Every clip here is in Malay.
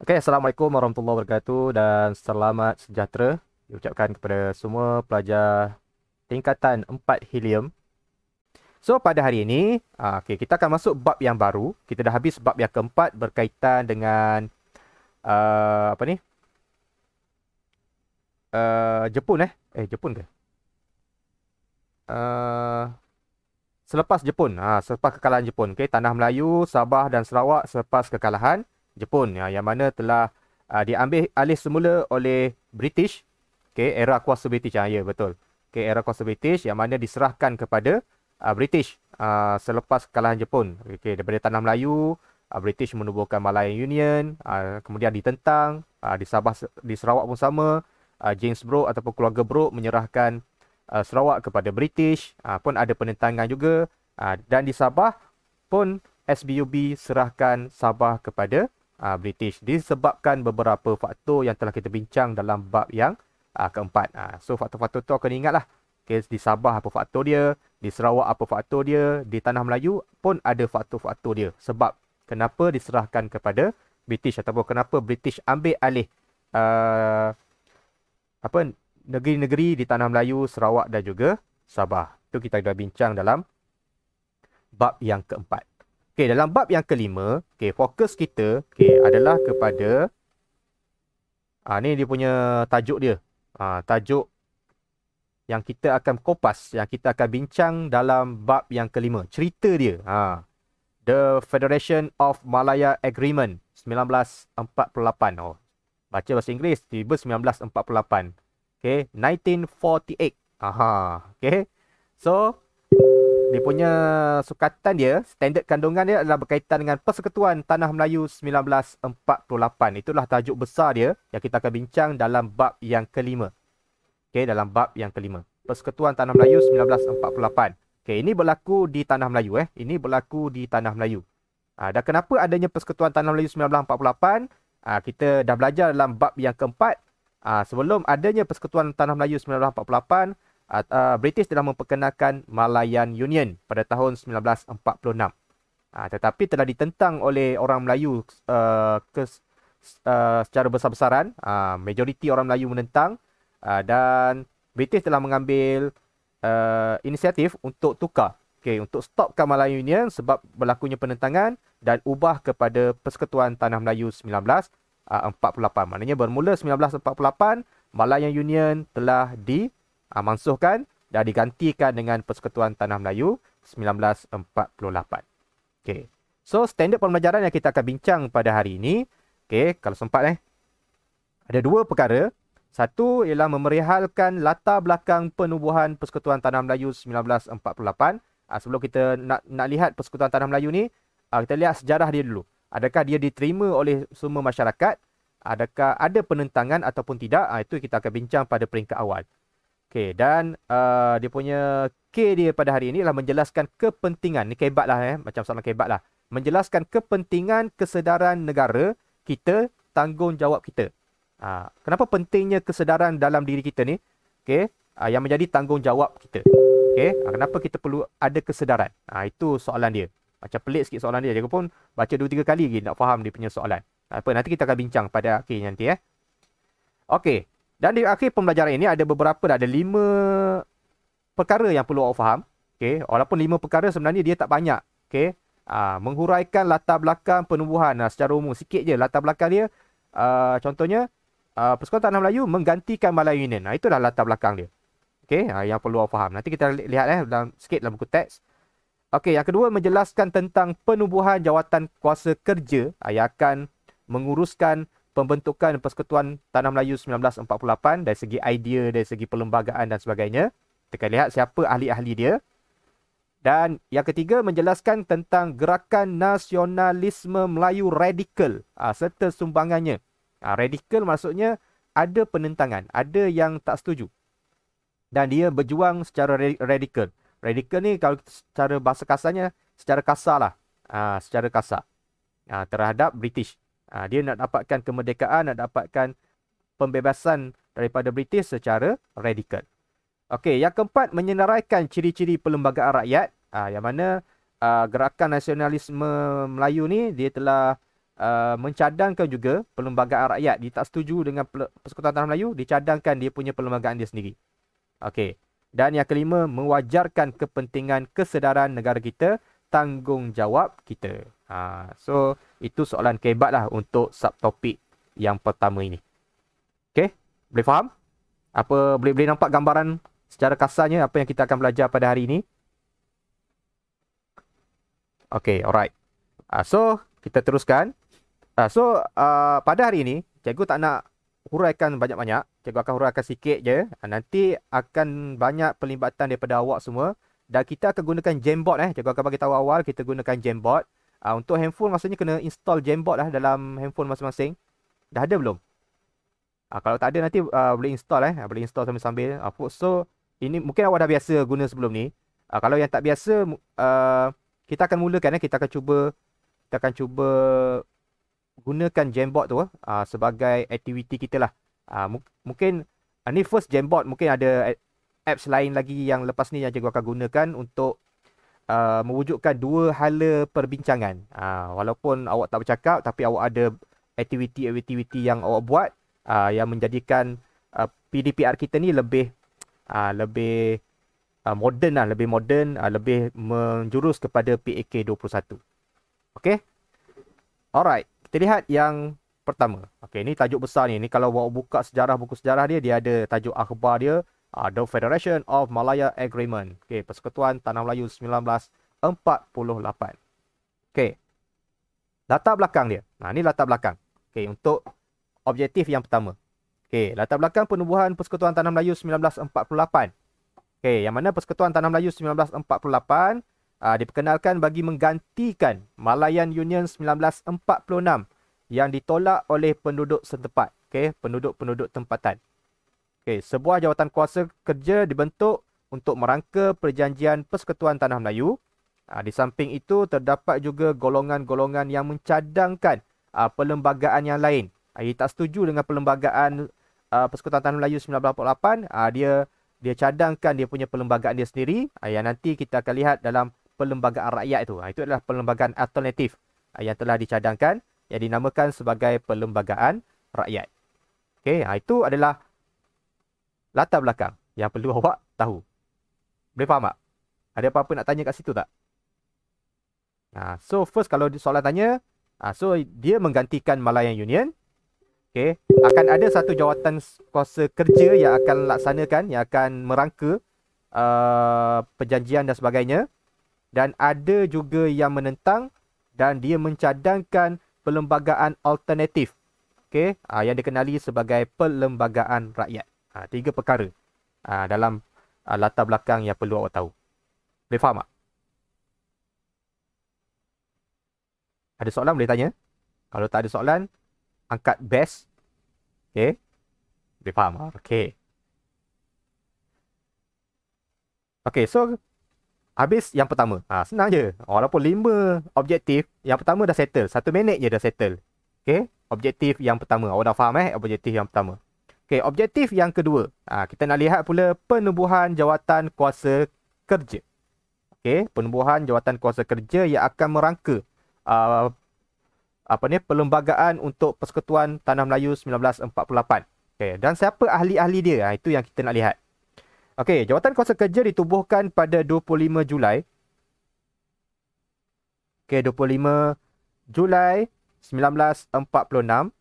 Okey, Assalamualaikum warahmatullahi wabarakatuh dan selamat sejahtera diucapkan kepada semua pelajar tingkatan 4 Helium. So, pada hari ini, kita akan masuk bab yang baru. Kita dah habis bab yang keempat berkaitan dengan apa ni? Jepun Jepun ke? Uh, Selepas Jepun, selepas kekalahan Jepun. Okey, Tanah Melayu, Sabah dan Sarawak selepas kekalahan Jepun, yang mana telah diambil alih semula oleh British. Okey, era kuasa British. Ya, betul. Okey, era kuasa British yang mana diserahkan kepada British selepas kekalahan Jepun. Okey, daripada Tanah Melayu, British menubuhkan Malayan Union, kemudian ditentang di Sabah, di Sarawak pun sama. James Brooke ataupun keluarga Brooke menyerahkan Sarawak kepada British, pun ada penentangan juga. Dan di Sabah pun SBUB serahkan Sabah kepada British disebabkan beberapa faktor yang telah kita bincang dalam bab yang keempat. So faktor-faktor tu akan ingatlah. Okay, di Sabah apa faktor dia, di Sarawak apa faktor dia, di Tanah Melayu pun ada faktor-faktor dia. Sebab kenapa diserahkan kepada British ataupun kenapa British ambil alih uh, apa negeri-negeri di Tanah Melayu, Sarawak dan juga Sabah. Itu kita dah bincang dalam bab yang keempat. Okey, dalam bab yang kelima, fokus kita adalah kepada ni dia punya tajuk dia. Tajuk yang kita akan kopas, yang kita akan bincang dalam bab yang kelima. Cerita dia. The Federation of Malaya Agreement 1948. Baca bahasa Inggeris, tiba 1948. Okay, 1948. Okay. So, dia punya sukatan dia, standard kandungan dia adalah berkaitan dengan Persekutuan Tanah Melayu 1948. Itulah tajuk besar dia yang kita akan bincang dalam bab yang kelima. Okay, dalam bab yang kelima. Persekutuan Tanah Melayu 1948. Okay, ini berlaku di Tanah Melayu. Ini berlaku di Tanah Melayu. Dan kenapa adanya Persekutuan Tanah Melayu 1948? Kita dah belajar dalam bab yang keempat. Sebelum adanya Persekutuan Tanah Melayu 1948, British telah memperkenalkan Malayan Union pada tahun 1946. Tetapi telah ditentang oleh orang Melayu secara besar-besaran. Majoriti orang Melayu menentang, dan British telah mengambil inisiatif untuk tukar. Untuk stopkan Malayan Union sebab berlakunya penentangan dan ubah kepada Persekutuan Tanah Melayu 1948. Maknanya bermula 1948, Malayan Union telah dimansuhkan dan digantikan dengan Persekutuan Tanah Melayu 1948. Okay. So, standard pembelajaran yang kita akan bincang pada hari ini, kalau sempat ada dua perkara. Satu ialah memerihalkan latar belakang penubuhan Persekutuan Tanah Melayu 1948. Sebelum kita nak lihat Persekutuan Tanah Melayu ni, kita lihat sejarah dia dulu. Adakah dia diterima oleh semua masyarakat? Adakah ada penentangan ataupun tidak? Itu kita akan bincang pada peringkat awal. Okey, dan dia punya K dia pada hari ini adalah menjelaskan kepentingan. Ni kebat lah, macam soalan kebat lah. Menjelaskan kepentingan kesedaran negara kita, tanggungjawab kita. Kenapa pentingnya kesedaran dalam diri kita ni? Okey, yang menjadi tanggungjawab kita. Okey, kenapa kita perlu ada kesedaran? Itu soalan dia. Macam pelik sikit soalan dia. Dia pun baca 2-3 kali lagi nak faham dia punya soalan. Apa, nanti kita akan bincang pada akhir nanti. Okey. Dan di akhir pembelajaran ini ada beberapa, ada 5 perkara yang perlu awak faham. Okey. Walaupun 5 perkara sebenarnya dia tak banyak. Okey. Menghuraikan latar belakang penubuhan secara umum. Sikit je latar belakang dia. Contohnya, Persekutuan Tanah Melayu menggantikan Malayan Union. Itulah latar belakang dia. Okey. Yang perlu awak faham. Nanti kita lihat sikit dalam buku teks. Okey, yang kedua menjelaskan tentang penubuhan jawatan kuasa kerja yang akan menguruskan pembentukan Persekutuan Tanah Melayu 1948 dari segi idea, dari segi perlembagaan dan sebagainya. Kita akan lihat siapa ahli-ahli dia. Dan yang ketiga menjelaskan tentang gerakan nasionalisme Melayu radikal serta sumbangannya. Radikal maksudnya ada penentangan, ada yang tak setuju. Dan dia berjuang secara radikal. Radikal ni kalau secara bahasa kasarnya, secara kasar lah. Secara kasar. Terhadap British. Dia nak dapatkan kemerdekaan, nak dapatkan pembebasan daripada British secara radikal. Okey, yang keempat menyenaraikan ciri-ciri perlembagaan rakyat. Yang mana gerakan nasionalisme Melayu ni dia telah mencadangkan juga Perlembagaan Rakyat. Dia tak setuju dengan Persekutuan Tanah Melayu, dicadangkan dia punya perlembagaan dia sendiri. Okey. Dan yang kelima, mewajarkan kepentingan kesedaran negara kita, tanggungjawab kita. So, itu soalan kebat lah untuk subtopik yang pertama ini. Okey? Boleh faham? Boleh nampak gambaran secara kasarnya apa yang kita akan belajar pada hari ini? Okey, alright. So, kita teruskan. Pada hari ini, cikgu tak nak huraikan banyak-banyak. Cikgu akan huraikan sikit je. Nanti akan banyak pelibatan daripada awak semua. Dan kita akan gunakan Jamboard. Cikgu akan bagi tahu awal, kita gunakan Jamboard. Untuk handphone, maksudnya kena install Jamboard lah dalam handphone masing-masing. Dah ada belum? Kalau tak ada, nanti boleh install. Boleh install sambil-sambil. So, ini mungkin awak dah biasa guna sebelum ni. Kalau yang tak biasa, kita akan mulakan. Kita akan cuba gunakan Jamboard tu sebagai aktiviti kita lah. Mungkin ni first Jamboard, mungkin ada apps lain lagi yang lepas ni yang cikgu akan gunakan untuk mewujudkan dua hala perbincangan. Walaupun awak tak bercakap, tapi awak ada aktiviti-aktiviti yang awak buat yang menjadikan PDPR kita ni lebih moden lah, lebih menjurus kepada PAK 21. Okay? Alright. Kita lihat yang pertama. Okey, ni tajuk besar ni. Ni kalau awak buka buku sejarah dia ada tajuk akhbar dia, The Federation of Malaya Agreement. Okey, Persekutuan Tanah Melayu 1948. Okey. Latar belakang dia. Ni latar belakang. Okey, untuk objektif yang pertama. Okey, latar belakang penubuhan Persekutuan Tanah Melayu 1948. Okey, yang mana Persekutuan Tanah Melayu 1948 diperkenalkan bagi menggantikan Malayan Union 1946 yang ditolak oleh penduduk setempat. Okey, penduduk tempatan. Okey, sebuah jawatan kuasa kerja dibentuk untuk merangka perjanjian Persekutuan Tanah Melayu. Di samping itu terdapat juga golongan-golongan yang mencadangkan perlembagaan yang lain. Ia tak setuju dengan perlembagaan Persekutuan Tanah Melayu 1948. Dia cadangkan dia punya perlembagaan dia sendiri, yang nanti kita akan lihat dalam Perlembagaan Rakyat itu. Itu adalah perlembagaan alternatif yang telah dicadangkan, yang dinamakan sebagai Perlembagaan Rakyat. Okey, itu adalah latar belakang yang perlu awak tahu. Boleh faham tak? Ada apa-apa nak tanya kat situ tak? So first, kalau soalan tanya, so dia menggantikan Malayan Union. Okey, akan ada satu jawatan kuasa kerja yang akan laksanakan, yang akan merangka perjanjian dan sebagainya. Dan ada juga yang menentang, dan dia mencadangkan perlembagaan alternatif. Okey, yang dikenali sebagai Perlembagaan Rakyat. Tiga perkara dalam latar belakang yang perlu awak tahu. Boleh faham tak? Ada soalan boleh tanya. Kalau tak ada soalan, angkat best. Okey. Boleh faham? Okey. Okey, so habis yang pertama. Senang je. Walaupun 5 objektif, yang pertama dah settle. 1 minit je dah settle. Okey, objektif yang pertama. Awak dah faham objektif yang pertama. Okey, objektif yang kedua. Kita nak lihat pula penubuhan jawatan kuasa kerja. Okey, penubuhan jawatan kuasa kerja yang akan merangka perlembagaan untuk Persekutuan Tanah Melayu 1948. Okey, dan siapa ahli-ahli dia? Itu yang kita nak lihat. Okey, jawatan kuasa kerja ditubuhkan pada 25 Julai. Okey, 25 Julai 1946.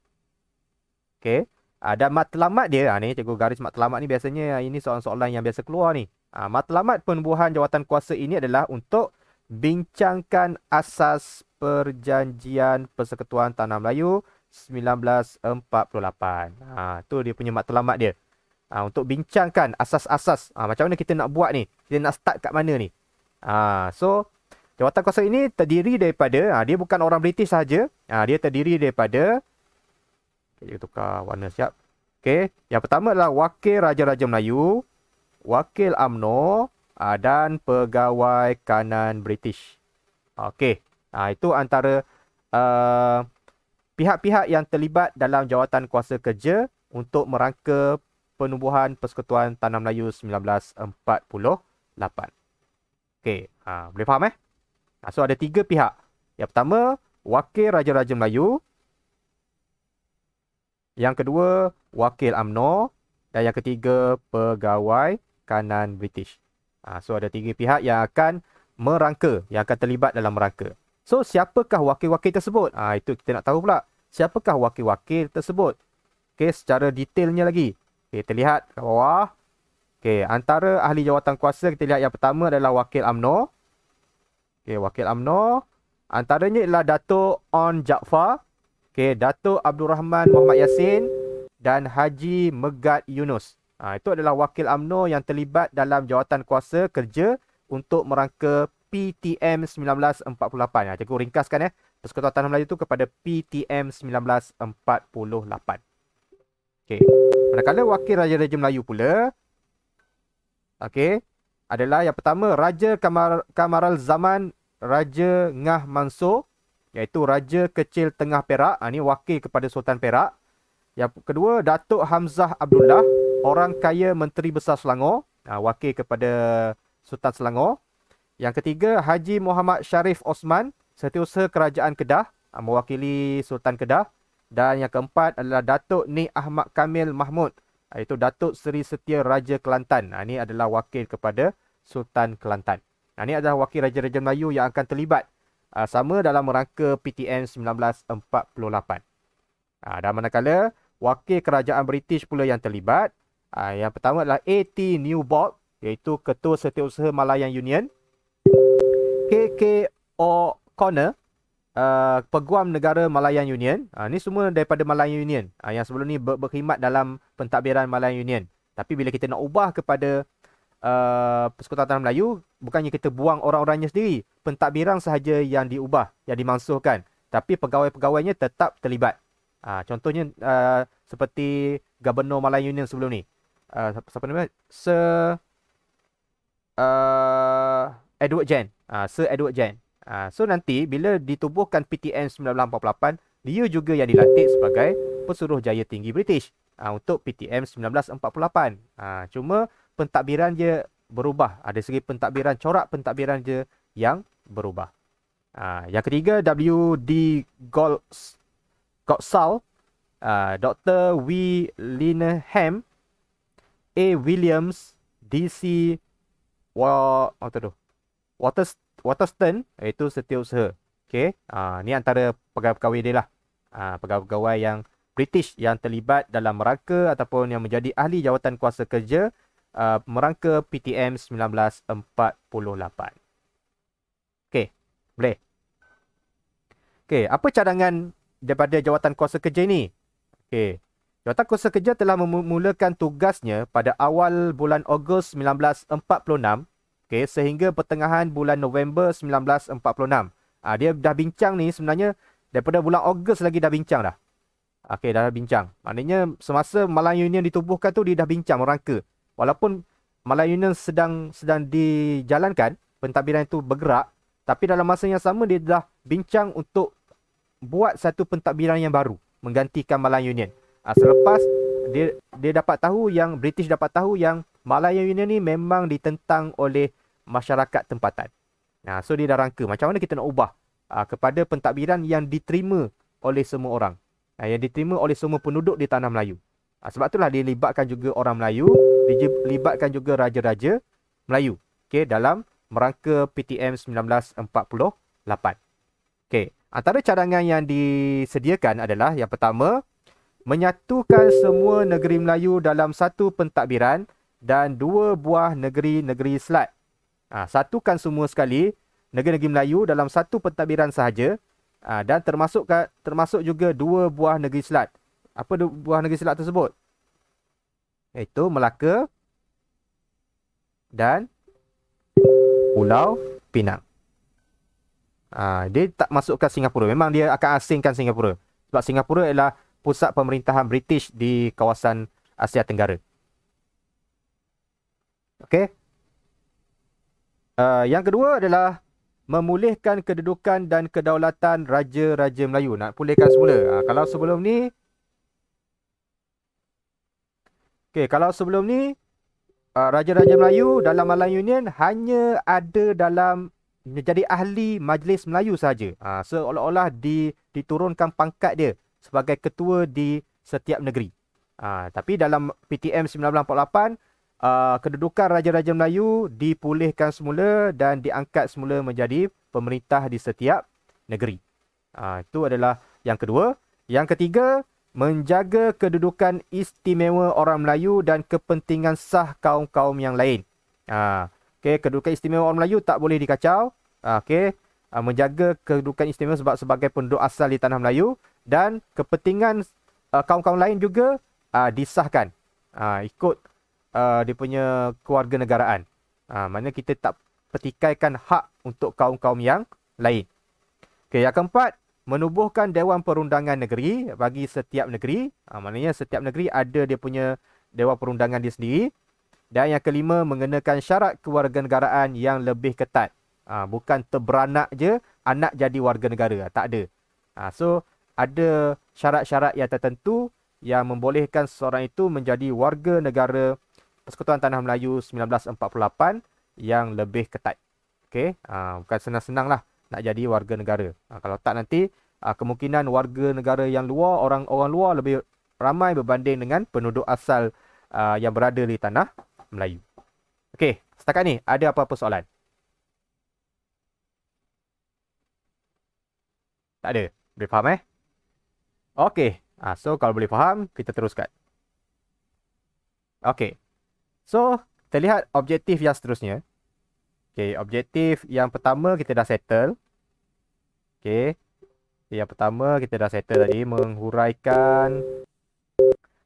Okey, dan matlamat dia, ni cikgu garis matlamat ni, biasanya ini soalan-soalan yang biasa keluar ni. Matlamat penubuhan jawatan kuasa ini adalah untuk bincangkan asas perjanjian Persekutuan Tanah Melayu 1948. Tu dia punya matlamat dia. Untuk bincangkan asas-asas. Macam mana kita nak buat ni? Kita nak start kat mana ni? So, jawatan kuasa ini terdiri daripada, dia bukan orang British sahaja. Dia terdiri daripada, kita tukar warna siap. Okey, yang pertama adalah Wakil Raja-Raja Melayu, Wakil UMNO, dan Pegawai Kanan British. Okey, itu antara pihak-pihak yang terlibat dalam jawatan kuasa kerja untuk merangka penubuhan Persekutuan Tanah Melayu 1948. Okey, boleh faham So ada 3 pihak. Yang pertama, Wakil Raja-Raja Melayu. Yang kedua, wakil UMNO. Dan yang ketiga, pegawai kanan British. So, ada 3 pihak yang akan merangka, yang akan terlibat dalam merangka. So, siapakah wakil-wakil tersebut? Itu kita nak tahu pula. Siapakah wakil-wakil tersebut? Okay, secara detailnya lagi. Okay, terlihat kat bawah. Okay, antara ahli jawatan kuasa, kita lihat yang pertama adalah wakil UMNO. Okay, wakil UMNO. Antaranya ialah Datuk On Jaafar. Okay, Datuk Abdul Rahman Muhammad Yassin dan Haji Megat Yunus. Itu adalah wakil UMNO yang terlibat dalam jawatan kuasa kerja untuk merangka PTM 1948. Cikgu ringkaskan Persekutuan Tanah Melayu itu kepada PTM 1948. Okey. Manakala wakil Raja-Raja Melayu pula, okey, adalah yang pertama Raja Kamaral Zaman Raja Ngah Mansur, iaitu Raja Kecil Tengah Perak. Ini wakil kepada Sultan Perak. Yang kedua, Datuk Hamzah Abdullah, orang kaya Menteri Besar Selangor, wakil kepada Sultan Selangor. Yang ketiga, Haji Muhammad Sharif Osman, Setiausaha Kerajaan Kedah, mewakili Sultan Kedah. Dan yang keempat adalah Datuk Ni Ahmad Kamil Mahmud, iaitu Datuk Seri Setia Raja Kelantan. Ini adalah wakil kepada Sultan Kelantan. Ini adalah wakil Raja-Raja Melayu yang akan terlibat sama dalam merangka PTM 1948. Dan manakala wakil kerajaan British pula yang terlibat, yang pertama adalah A.T. Newbold, iaitu Ketua Setiausaha Malayan Union. K.K. O'Connor, Peguam Negara Malayan Union. Ini semua daripada Malayan Union. Yang sebelum ni berkhidmat dalam pentadbiran Malayan Union. Tapi bila kita nak ubah kepada Persekutuan Tanah Melayu, bukannya kita buang orang-orangnya sendiri. Pentadbiran sahaja yang diubah, yang dimansuhkan. Tapi pegawai-pegawainya tetap terlibat. Contohnya seperti Gubernur Malayan Union sebelum ni. Siapa nama? Sir Edward Jen. Sir Edward Jen. So nanti bila ditubuhkan PTM 1948, dia juga yang dilantik sebagai Pesuruhjaya Tinggi British untuk PTM 1948. Cuma pentadbiran dia berubah. Ada segi pentadbiran, corak pentadbiran dia yang berubah. Yang ketiga, W.D. Godsall, Dr. W. Linehan, A. Williams, D.C. Waterston, iaitu Setiausaha. Okey, ni antara pegawai-pegawai dia lah. Pegawai-pegawai yang British yang terlibat dalam merangka ataupun yang menjadi ahli jawatan kuasa kerja merangka PTM 1948. Okey, boleh. Okey, apa cadangan daripada jawatan kuasa kerja ini? Okey, jawatan kuasa kerja telah memulakan tugasnya pada awal bulan Ogos 1946. Okay, sehingga pertengahan bulan November 1946. Dia dah bincang ni sebenarnya daripada bulan Ogos lagi dah bincang dah. Okey, dah bincang. Maknanya semasa Malayan Union ditubuhkan tu dia dah bincang merangka. Walaupun Malayan Union sedang dijalankan, pentadbiran itu bergerak, tapi dalam masa yang sama dia dah bincang untuk buat satu pentadbiran yang baru menggantikan Malayan Union. Selepas dia dapat tahu yang British dapat tahu yang Malayan Union ni memang ditentang oleh masyarakat tempatan. So dia dah rangka macam mana kita nak ubah kepada pentadbiran yang diterima oleh semua orang. Yang diterima oleh semua penduduk di Tanah Melayu. Sebab itulah dia libatkan juga orang Melayu, dilibatkan juga raja-raja Melayu. Okay, dalam merangka PTM 1948. Okay, antara cadangan yang disediakan adalah yang pertama, menyatukan semua negeri Melayu dalam satu pentadbiran dan 2 buah negeri-negeri selat. Satukan semua sekali negeri-negeri Melayu dalam satu pentadbiran sahaja, dan termasuk juga 2 buah negeri selat. Apa 2 buah negeri selat tersebut? Iaitu Melaka dan Pulau Pinang. Dia tak masukkan Singapura. Memang dia akan asingkan Singapura. Sebab Singapura ialah pusat pemerintahan British di kawasan Asia Tenggara. Okey. Yang kedua adalah memulihkan kedudukan dan kedaulatan Raja-Raja Melayu. Nak pulihkan semula. Kalau sebelum ni, Raja-Raja Melayu dalam Malayan Union hanya ada dalam menjadi ahli Majlis Melayu sahaja. Seolah-olah diturunkan pangkat dia sebagai ketua di setiap negeri. Tapi dalam PTM 1948, kedudukan Raja-Raja Melayu dipulihkan semula dan diangkat semula menjadi pemerintah di setiap negeri. Itu adalah yang kedua. Yang ketiga, menjaga kedudukan istimewa orang Melayu dan kepentingan sah kaum-kaum yang lain. Kedudukan istimewa orang Melayu tak boleh dikacau. Menjaga kedudukan istimewa sebagai penduduk asal di tanah Melayu, dan kepentingan kaum-kaum lain juga disahkan ikut dia punya kewarganegaraan. Maknanya kita tak pertikaikan hak untuk kaum-kaum yang lain. Yang keempat, menubuhkan Dewan Perundangan Negeri bagi setiap negeri. Maknanya setiap negeri ada dia punya Dewan Perundangan dia sendiri. Dan yang kelima, mengenakan syarat kewarganegaraan yang lebih ketat. Bukan terberanak je, anak jadi warga negara. Tak ada. So, ada syarat-syarat yang tertentu yang membolehkan seseorang itu menjadi warga negara Persekutuan Tanah Melayu 1948 yang lebih ketat. Bukan senang-senang lah nak jadi warga negara. Kalau tak nanti, kemungkinan warga negara yang luar, orang-orang luar lebih ramai berbanding dengan penduduk asal yang berada di Tanah Melayu. Setakat ni, ada apa-apa soalan? Tak ada? Boleh faham so kalau boleh faham, kita teruskan. So, kita lihat objektif yang seterusnya. Objektif yang pertama kita dah settle. Yang pertama kita dah settle tadi, menghuraikan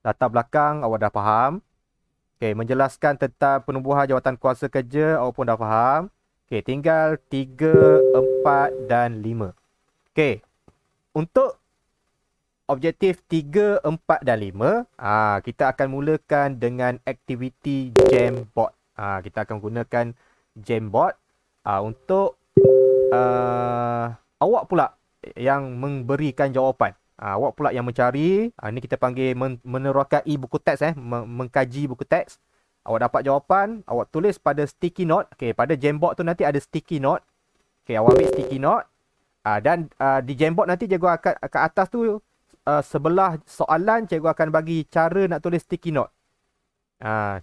latar belakang, awak dah faham. Menjelaskan tentang penubuhan jawatan kuasa kerja, awak pun dah faham. Tinggal 3, 4 dan 5. Untuk objektif 3, 4 dan 5, kita akan mulakan dengan aktiviti Jamboard. Kita akan gunakan Jamboard untuk awak pula yang memberikan jawapan. Awak pula yang mencari. Ini kita panggil menerokai buku teks, mengkaji buku teks. Awak dapat jawapan, awak tulis pada sticky note. Pada Jamboard tu nanti ada sticky note. Awak ambil sticky note. Dan di Jamboard nanti cikgu akan ke atas tu, sebelah soalan, cikgu akan bagi cara nak tulis sticky note.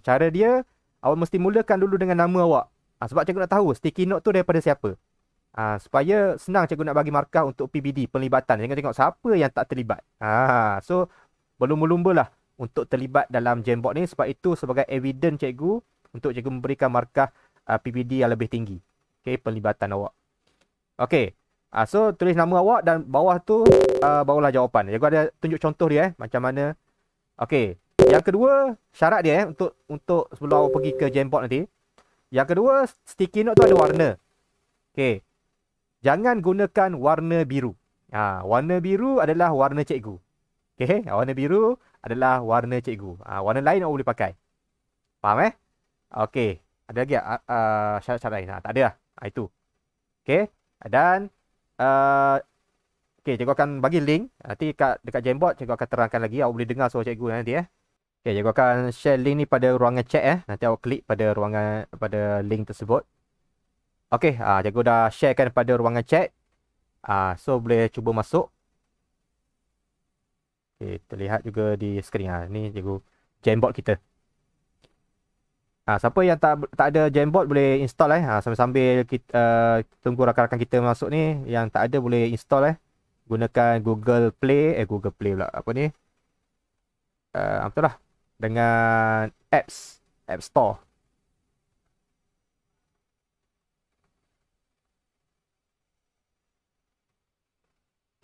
Cara dia, awak mesti mulakan dulu dengan nama awak. Sebab cikgu nak tahu sticky note tu daripada siapa. Supaya senang cikgu nak bagi markah untuk PBD, penlibatan. Jangan tengok siapa yang tak terlibat. So, berlumba-lumba lah untuk terlibat dalam Jamboard ni. Sebab itu sebagai evidence cikgu untuk cikgu memberikan markah PBD yang lebih tinggi. Penlibatan awak. So, tulis nama awak dan bawah tu barulah jawapan. Cikgu ada tunjuk contoh dia macam mana. Yang kedua, syarat dia untuk sebelum awak pergi ke Jamboard nanti. Yang kedua, sticky note tu ada warna. Jangan gunakan warna biru. Warna biru adalah warna cikgu. Warna biru adalah warna cikgu. Warna lain awak boleh pakai. Faham Ada lagi syarat-syarat lain? Tak ada lah. Itu. Dan cikgu akan bagi link. Nanti dekat Jamboard cikgu akan terangkan lagi. Awak boleh dengar suara cikgu nanti cikgu akan share link ni pada ruangan chat Nanti awak klik pada link tersebut. Cikgu dah sharekan pada ruangan chat. So boleh cuba masuk. Terlihat juga di skrin. Ni cikgu Jamboard kita. Siapa yang tak ada Jamboard boleh install sambil-sambil kita tunggu rakan-rakan kita masuk ni. Yang tak ada boleh install gunakan Google Play pula apa ni? Betul lah. Dengan App Store.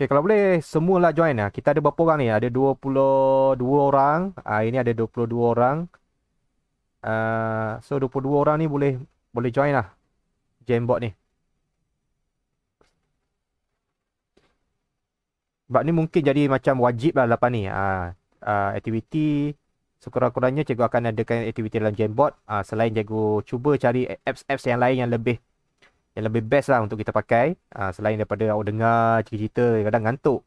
Kalau boleh semualah join. Kita ada berapa orang ni? Ada 22 orang. Ini ada 22 orang. So 22 orang ni boleh join lah Jamboard ni. Sebab ni mungkin jadi macam wajib lah lepas ni. Aktiviti sekurang-kurangnya cikgu akan adakan aktiviti dalam Jamboard. Selain cikgu cuba cari apps-apps yang lain yang lebih best lah untuk kita pakai. Selain daripada awak dengar cerita-cerita, kadang ngantuk.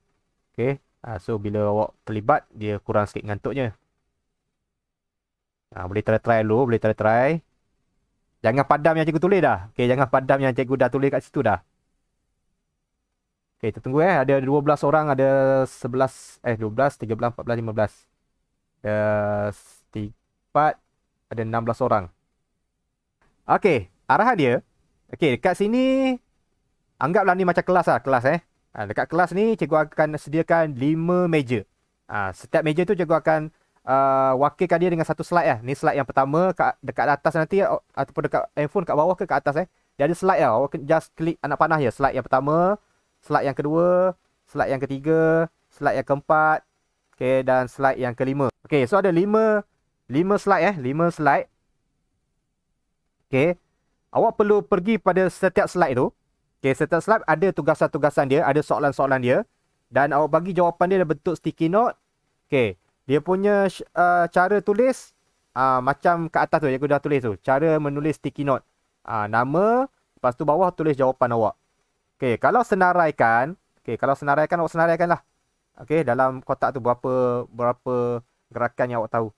So bila awak terlibat, dia kurang sikit ngantuknya. Boleh try dulu, boleh try. Jangan padam yang cikgu tulis dah. Jangan padam yang cikgu dah tulis kat situ dah. Okay, kita tunggu Ada 12 orang, ada 11, 12, 13, 14, 15. Ada 4, ada 16 orang. Okay, arahan dia. Okay, dekat sini, anggaplah ni macam kelas lah, kelas dekat kelas ni, cikgu akan sediakan 5 meja. Setiap meja tu cikgu akan wakilkan dia dengan satu slide Ni slide yang pertama, dekat atas nanti, ataupun dekat handphone, kat bawah ke kat atas Dia ada slide Awak just klik anak panah je. Slide yang pertama, slide yang kedua, slide yang ketiga, slide yang keempat, okay, dan slide yang kelima. Okay, so ada 5 slide 5 slide. Okay, awak perlu pergi pada setiap slide tu. Okay, setiap slide ada tugasan-tugasan dia, ada soalan-soalan dia, dan awak bagi jawapan dia dalam bentuk sticky note. Okay, dia punya cara tulis macam kat atas tu, aku dah tulis tu. Cara menulis sticky note. Nama, lepas tu bawah tulis jawapan awak. Okay, kalau senaraikan, awak senaraikan lah. Okay, dalam kotak tu berapa gerakan yang awak tahu.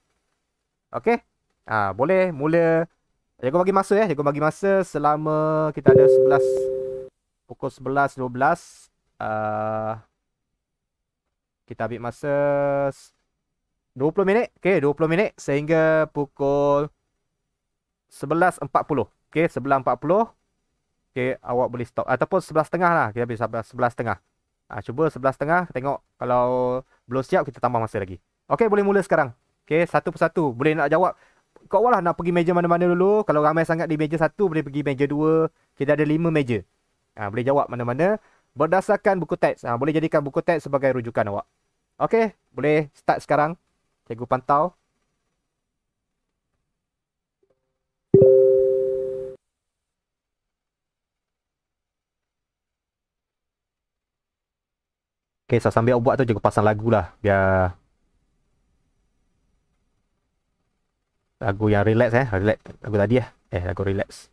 Okay, boleh mula. Cikgu bagi masa cikgu bagi masa selama kita ada 11, pukul 11, 12. Kita ambil masa 20 minit. Okay, 20 minit sehingga pukul 11.40. Okay, 11.40. Okay, awak boleh stop. Ataupun 11.30 lah. Kita habis 11.30. Cuba 11.30. Tengok kalau belum siap, kita tambah masa lagi. Okay, boleh mula sekarang. Okay, satu persatu. Boleh nak jawab. Kau awak lah nak pergi meja mana-mana dulu. Kalau ramai sangat di meja 1, boleh pergi meja 2. Kita ada 5 meja. Boleh jawab mana-mana. Berdasarkan buku teks. Boleh jadikan buku teks sebagai rujukan awak. Okay, boleh start sekarang. Cikgu pantau. Okay, so sambil buat tu cikgu pasang lagu lah. Biar lagu yang relax relax. Lagu tadi lagu relax.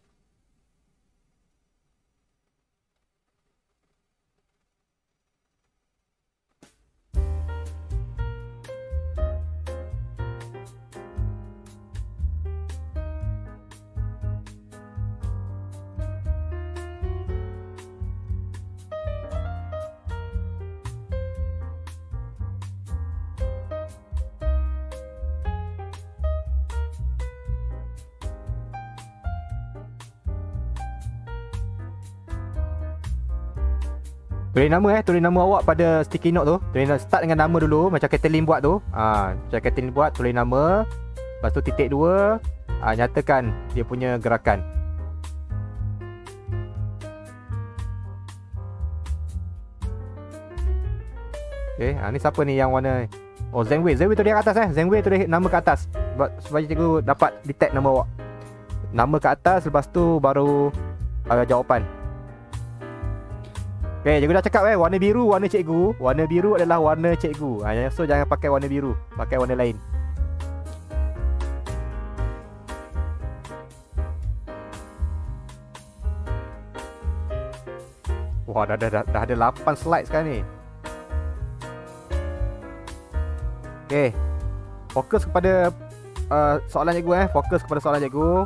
Tulis nama awak pada sticky note tu. Start dengan nama dulu, macam Kathleen buat tu. Macam Kathleen buat, tulis nama. Lepas tu titik 2. Nyatakan dia punya gerakan. Okay, ni siapa ni yang warna? Oh, Zhengwei. Zhengwei tulis kat atas Zhengwei tulis nama kat atas. Supaya cikgu dapat detect nama awak. Nama kat atas, lepas tu baru jawapan. Okay, cikgu dah cakap warna biru warna cikgu. Warna biru adalah warna cikgu. So jangan pakai warna biru, pakai warna lain. Wah, dah ada 8 slide sekarang ni. Okay, fokus kepada soalan cikgu fokus kepada soalan cikgu.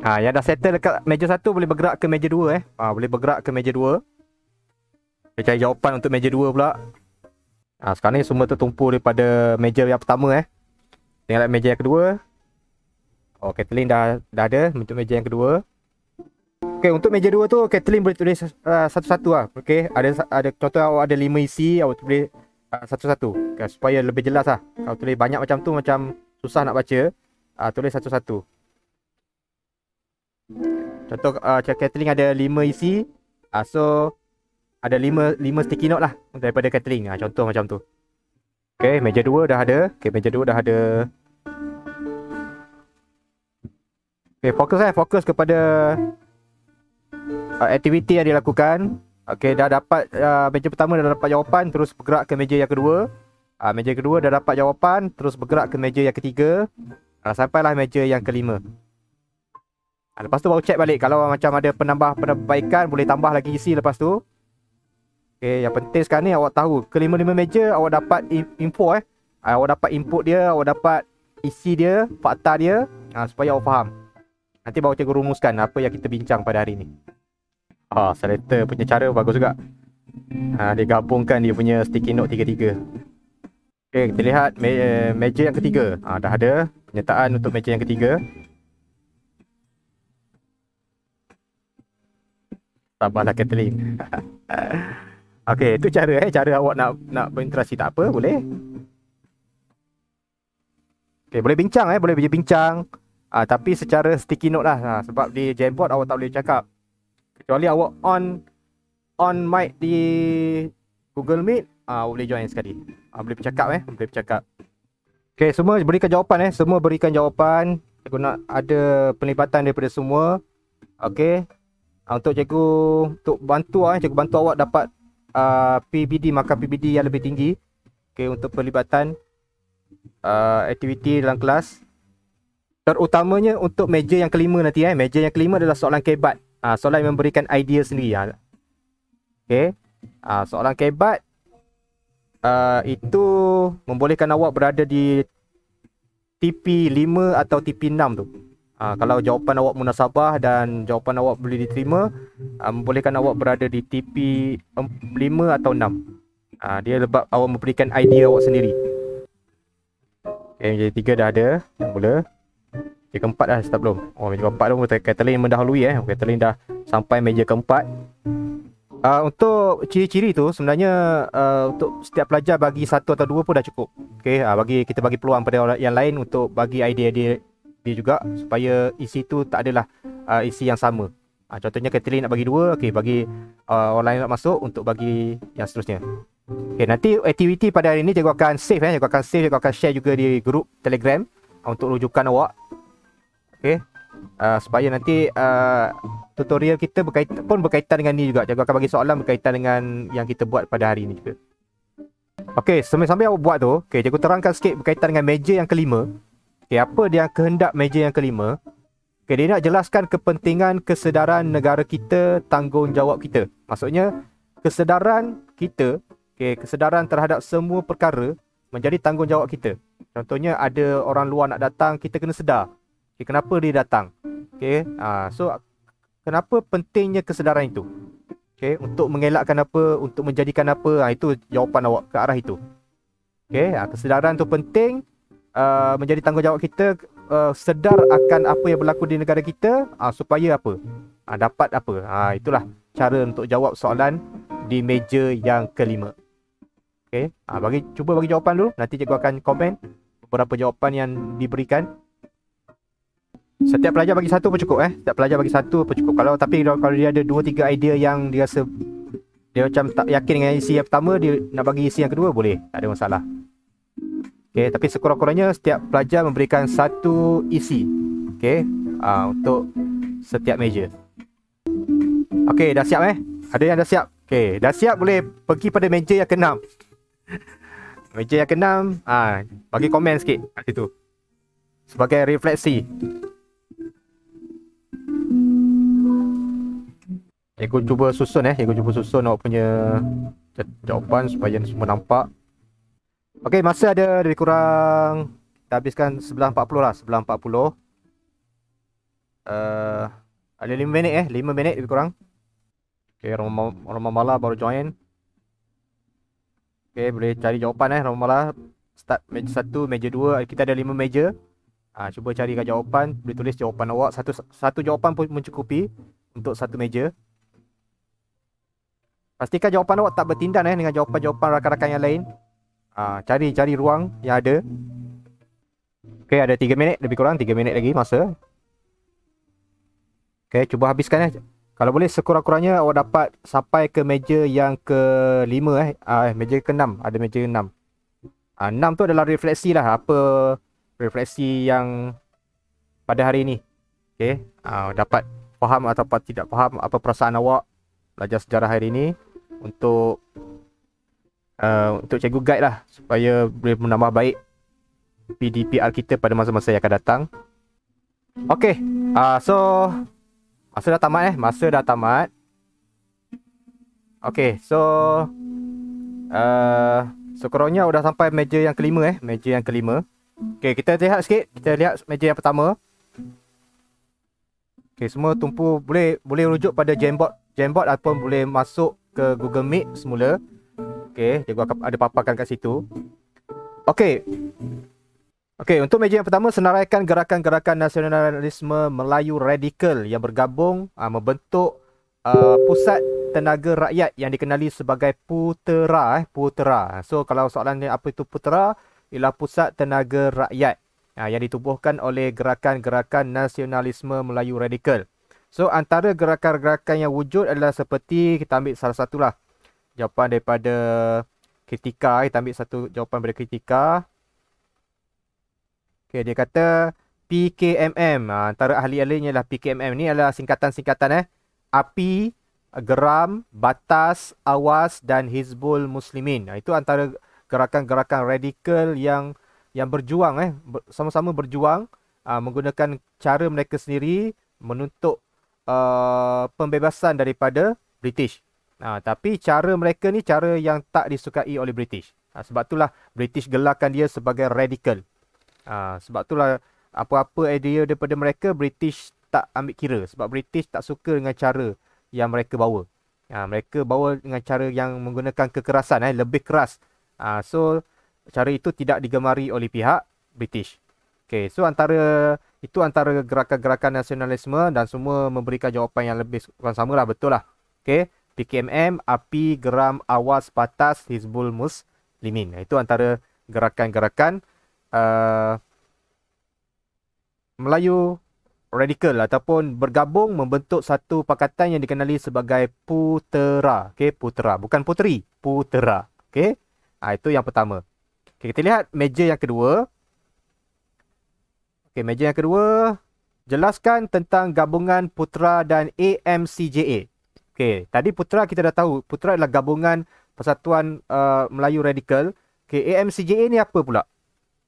Yang dah settle dekat meja 1 boleh bergerak ke meja 2 boleh bergerak ke meja 2. Kita cari jawapan untuk meja 2 pula. Sekarang ni semua tertumpu daripada meja yang pertama Tengok meja yang kedua. Oh, Kathleen dah ada untuk meja yang kedua. Okay, untuk meja 2 tu Kathleen boleh tulis satu-satu lah. Okay, ada contoh awak ada 5 isi, awak boleh satu-satu, supaya lebih jelas lah. Kalau tulis banyak macam tu macam susah nak baca. Tulis satu-satu. Contoh Catling ada 5 isi. So ada 5 sticky note lah daripada Catling. Contoh macam tu. Okay, meja 2 dah ada. Okay, meja 2 dah ada. Okay, fokus kepada aktiviti yang dilakukan. Okay, dah dapat meja pertama dah dapat jawapan, terus bergerak ke meja yang kedua. Meja kedua dah dapat jawapan, terus bergerak ke meja yang ketiga. Sampailah meja yang kelima. Lepas tu baru check balik. Kalau macam ada perbaikan, boleh tambah lagi isi lepas tu. Okay, yang penting sekarang ni awak tahu kelima-lima meja awak dapat info awak dapat input dia, awak dapat isi dia, fakta dia, supaya awak faham. Nanti baru cikgu rumuskan apa yang kita bincang pada hari ni. Selector punya cara bagus juga. Dia gabungkan dia punya sticky note 3-3. Okay, kita lihat meja yang ketiga. Dah ada penyertaan untuk meja yang ketiga. Sabarlah Catling. Okay, itu cara awak nak berinteraksi, tak apa, boleh. Okay, boleh bincang boleh bincang. Tapi secara sticky note lah. Sebab di Jamboard awak tak boleh cakap. Kecuali awak on mic di Google Meet, boleh join sekali. Boleh bercakap boleh bercakap. Okay, semua berikan jawapan Semua berikan jawapan. Cikgu nak ada penglibatan daripada semua. Okay. Untuk cikgu, untuk bantu cikgu bantu awak dapat PBD, markah PBD yang lebih tinggi. Okay, untuk pelibatan aktiviti dalam kelas. Terutamanya untuk meja yang kelima nanti. Meja yang kelima adalah soalan kebat. Soalan yang memberikan idea sendiri. Okay. Soalan kebat itu membolehkan awak berada di TP 5 atau TP 6 tu. Kalau jawapan awak munasabah dan jawapan awak boleh diterima, membolehkan awak berada di TP 5 atau 6. Dia sebab awak memberikan idea awak sendiri. Okay, meja 3 dah ada. Dah mula. Meja keempat dah start belum? Meja keempat dah mula. Catling mendahului Catling dah sampai meja keempat. Untuk ciri-ciri tu sebenarnya untuk setiap pelajar bagi 1 atau 2 pun dah cukup. Okay, kita bagi peluang pada orang yang lain untuk bagi idea dia juga, supaya isi tu tak adalah isi yang sama. Contohnya Catling nak bagi 2, okay, bagi orang lain nak masuk untuk bagi yang seterusnya. Okay, nanti aktiviti pada hari ni cikgu akan save cikgu akan share juga di grup Telegram untuk rujukan awak. Okay, supaya nanti tutorial kita berkaitan dengan ni juga. Cikgu akan bagi soalan berkaitan dengan yang kita buat pada hari ni juga. Okay, sambil-sambil awak buat tu, okay, cikgu terangkan sikit berkaitan dengan meja yang kelima. Okay, apa dia kehendak meja yang kelima? Okay, dia nak jelaskan kepentingan kesedaran negara kita, tanggungjawab kita. Maksudnya, kesedaran kita, okay, kesedaran terhadap semua perkara menjadi tanggungjawab kita. Contohnya, ada orang luar nak datang, kita kena sedar. Okay, kenapa dia datang? Okay, so, kenapa pentingnya kesedaran itu? Okay, untuk mengelakkan apa, untuk menjadikan apa, itu jawapan awak ke arah itu. Okay, kesedaran tu penting. Menjadi tanggungjawab kita, sedar akan apa yang berlaku di negara kita, supaya apa? Dapat apa? Itulah cara untuk jawab soalan di meja yang kelima. Okay, cuba bagi jawapan dulu. Nanti cikgu akan komen beberapa jawapan yang diberikan. Setiap pelajar bagi 1 pun cukup. Setiap pelajar bagi 1 pun cukup. Kalau dia ada 2-3 idea yang dia rasa dia macam tak yakin dengan isi yang pertama, dia nak bagi isi yang kedua, boleh, tak ada masalah. Okay, tapi sekurang-kurangnya setiap pelajar memberikan 1 isi. Okay, untuk setiap meja. Okay, dah siap Ada yang dah siap? Okay, dah siap, boleh pergi pada meja yang ke-6. Meja yang ke-6, bagi komen sikit kat situ sebagai refleksi. Cikgu cuba susun cikgu cuba susun awak punya jawapan supaya semua nampak. Okey, masa ada lebih kurang, kita habiskan 11.40 lah, 11.40. Ada 5 minit 5 minit lebih kurang. Okey, orang Mamala baru join. Okey, boleh cari jawapan orang Mamala. Start meja 1, meja 2, kita ada 5 meja. Cuba carikan jawapan, boleh tulis jawapan awak. Satu jawapan pun mencukupi untuk 1 meja. Pastikan jawapan awak tak bertindan dengan jawapan-jawapan rakan-rakan yang lain. Cari ruang yang ada. Okay, ada 3 minit, lebih kurang 3 minit lagi masa. Okay, cuba habiskan Kalau boleh sekurang-kurangnya awak dapat sampai ke meja yang ke-5 meja ke-6, ada meja 6. 6 tu adalah refleksi lah, apa refleksi yang pada hari ini. Okay, dapat faham atau tidak faham apa perasaan awak belajar sejarah hari ini untuk cikgu guide lah supaya boleh menambah baik PDPR kita pada masa-masa yang akan datang. Okay, so masa dah tamat masa dah tamat. Okay, so sekurangnya udah sampai meja yang kelima meja yang kelima. Okay, kita lihat sikit, kita lihat meja yang pertama. Okay, semua tumpu boleh rujuk pada Jamboard ataupun boleh masuk ke Google Meet semula. Okay, cikgu akan ada paparkan kat situ. Okay. Okay, untuk meja yang pertama, senaraikan gerakan-gerakan nasionalisme Melayu radikal yang bergabung membentuk pusat tenaga rakyat yang dikenali sebagai PUTERA. PUTERA. So, kalau soalan ni apa itu PUTERA? Ialah pusat tenaga rakyat yang ditubuhkan oleh gerakan-gerakan nasionalisme Melayu radikal. So, antara gerakan-gerakan yang wujud adalah seperti, kita ambil salah satulah jawapan daripada Kritika. Kita ambil satu jawapan daripada Kritika. Okay, dia kata PKMM. Antara ahli-ahlinya adalah PKMM. Ni adalah singkatan-singkatan Api, Geram, Batas, Awas dan Hizbul Muslimin. Itu antara gerakan-gerakan radikal yang berjuang sama-sama berjuang menggunakan cara mereka sendiri menuntut pembebasan daripada British. Tapi cara mereka ni cara yang tak disukai oleh British. Sebab itulah British gelarkan dia sebagai radikal. Sebab itulah apa-apa idea daripada mereka British tak ambil kira. Sebab British tak suka dengan cara yang mereka bawa. Mereka bawa dengan cara yang menggunakan kekerasan, lebih keras. So cara itu tidak digemari oleh pihak British. Okay, so antara gerakan-gerakan nasionalisme dan semua memberikan jawapan yang lebih kurang sama lah, betul lah. Okay, PKMM, Api, Geram, Awas, Batas, Hizbul Muslimin. Itu antara gerakan-gerakan Melayu radikal ataupun bergabung membentuk satu pakatan yang dikenali sebagai PUTERA. Okey, PUTERA, bukan puteri, PUTERA. Okey. Itu yang pertama. Okay, kita lihat meja yang kedua. Okey, meja yang kedua, jelaskan tentang gabungan PUTERA dan AMCJA. Okey, tadi PUTERA kita dah tahu, PUTERA adalah gabungan Persatuan Melayu Radikal. Okey, AMCJA ni apa pula?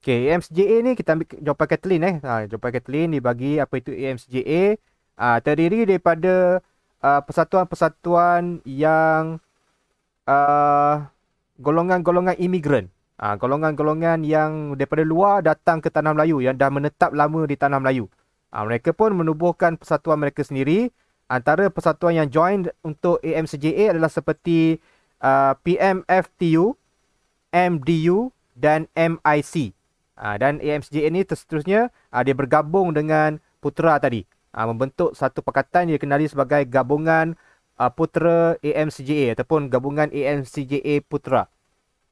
Okay, AMCJA ni kita ambil jawapan Kathleen jawapan Kathleen dibagi apa itu AMCJA. Terdiri daripada persatuan-persatuan yang golongan-golongan imigran. Golongan-golongan yang daripada luar datang ke Tanah Melayu, yang dah menetap lama di Tanah Melayu. Mereka pun menubuhkan persatuan mereka sendiri. Antara persatuan yang join untuk AMCJA adalah seperti PMFTU, MDU dan MIC. Dan AMCJA ni seterusnya dia bergabung dengan PUTERA tadi. Membentuk satu pakatan yang dikenali sebagai gabungan PUTERA AMCJA ataupun gabungan AMCJA PUTERA.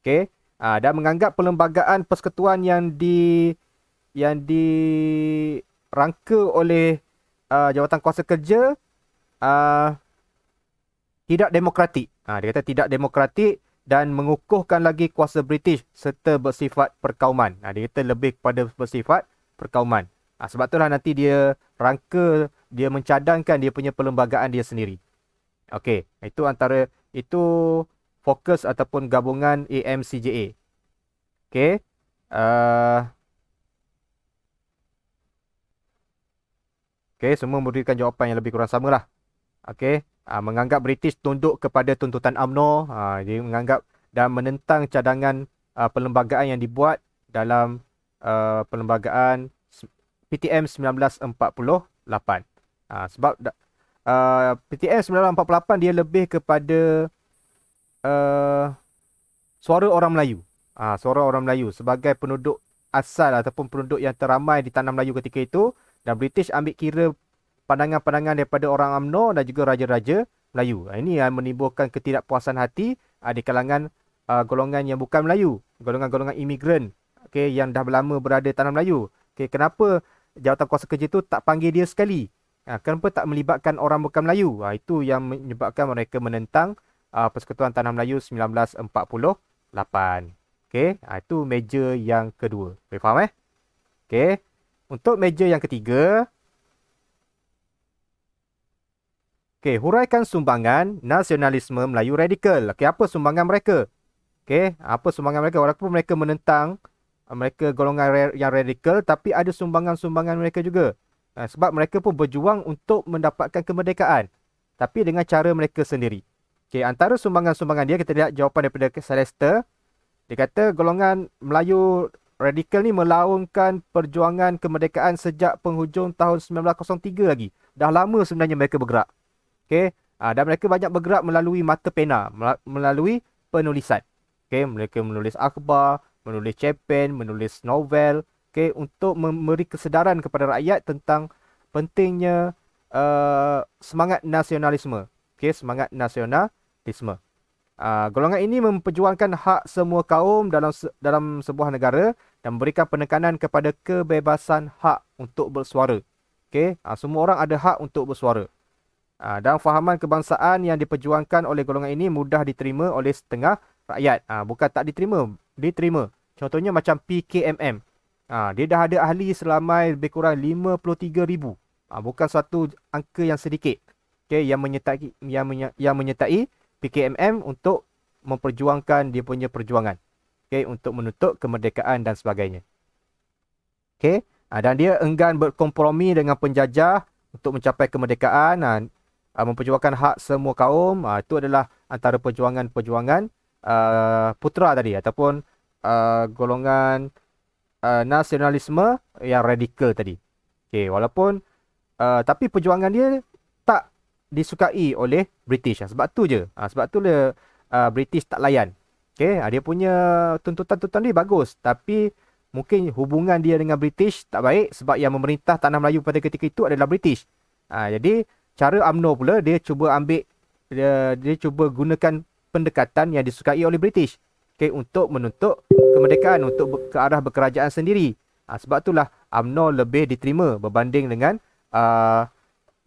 Okey. Dan menganggap perlembagaan persekutuan yang dirangka oleh Jawatan Kuasa Kerja tidak demokratik. Dia kata tidak demokratik dan mengukuhkan lagi kuasa British serta bersifat perkauman. Dia kata lebih kepada bersifat perkauman. Sebab itulah nanti dia rangka, dia mencadangkan dia punya perlembagaan dia sendiri. Okey, itu fokus ataupun gabungan AMCJA. Okey. Okey, semua memberikan jawapan yang lebih kurang samalah. Okey. Menganggap British tunduk kepada tuntutan UMNO. Dia menganggap dan menentang cadangan perlembagaan yang dibuat dalam perlembagaan PTM 1948. Sebab PTM 1948 dia lebih kepada suara orang Melayu. Suara orang Melayu sebagai penduduk asal ataupun penduduk yang teramai di Tanah Melayu ketika itu. Dan British ambil kira pandangan-pandangan daripada orang UMNO dan juga raja-raja Melayu. Ini yang menimbulkan ketidakpuasan hati di kalangan golongan yang bukan Melayu. golongan-golongan imigran, okey, yang dah lama berada di Tanah Melayu. Okey, kenapa jawatan kuasa kerja tu tak panggil dia sekali? Kenapa tak melibatkan orang bukan Melayu? Itu yang menyebabkan mereka menentang Persekutuan Tanah Melayu 1948. Okey, itu meja yang kedua. Boleh faham Okey. Untuk meja yang ketiga, okey, huraikan sumbangan nasionalisme Melayu radikal. Okey, apa sumbangan mereka? Okey, apa sumbangan mereka? Walaupun mereka menentang, mereka golongan yang radikal, tapi ada sumbangan-sumbangan mereka juga. Sebab mereka pun berjuang untuk mendapatkan kemerdekaan, tapi dengan cara mereka sendiri. Okey, antara sumbangan-sumbangan dia, kita lihat jawapan daripada Celeste. Dia kata golongan Melayu radikal ni melaungkan perjuangan kemerdekaan sejak penghujung tahun 1903 lagi. Dah lama sebenarnya mereka bergerak. Okey, dan mereka banyak bergerak melalui mata pena, melalui penulisan. Okey, mereka menulis akhbar, menulis cerpen, menulis novel, okey, untuk memberi kesedaran kepada rakyat tentang pentingnya semangat nasionalisme. Okey, semangat nasionalisme. Golongan ini memperjuangkan hak semua kaum dalam sebuah negara dan memberikan penekanan kepada kebebasan hak untuk bersuara. Okey, semua orang ada hak untuk bersuara. Dan fahaman kebangsaan yang diperjuangkan oleh golongan ini mudah diterima oleh setengah rakyat. Bukan tak diterima, diterima. Contohnya macam PKMM. Dia dah ada ahli selamai lebih kurang 53,000. Bukan suatu angka yang sedikit. Okey, yang menyertai PKMM untuk memperjuangkan dia punya perjuangan. Okey, untuk menuntut kemerdekaan dan sebagainya. Okey, dan dia enggan berkompromi dengan penjajah untuk mencapai kemerdekaan, memperjuangkan hak semua kaum. Itu adalah antara perjuangan-perjuangan Putra tadi, ataupun golongan nasionalisme yang radikal tadi. Okey, walaupun tapi perjuangan dia tak disukai oleh British. Sebab tu je. Sebab tu dia British tak layan. Okey, dia punya tuntutan-tuntutan dia bagus, tapi mungkin hubungan dia dengan British tak baik sebab yang memerintah Tanah Melayu pada ketika itu adalah British. Jadi cara UMNO pula dia cuba ambil dia cuba gunakan pendekatan yang disukai oleh British. Okey, untuk menuntut kemerdekaan, untuk ke arah berkerajaan sendiri. Sebab itulah UMNO lebih diterima berbanding dengan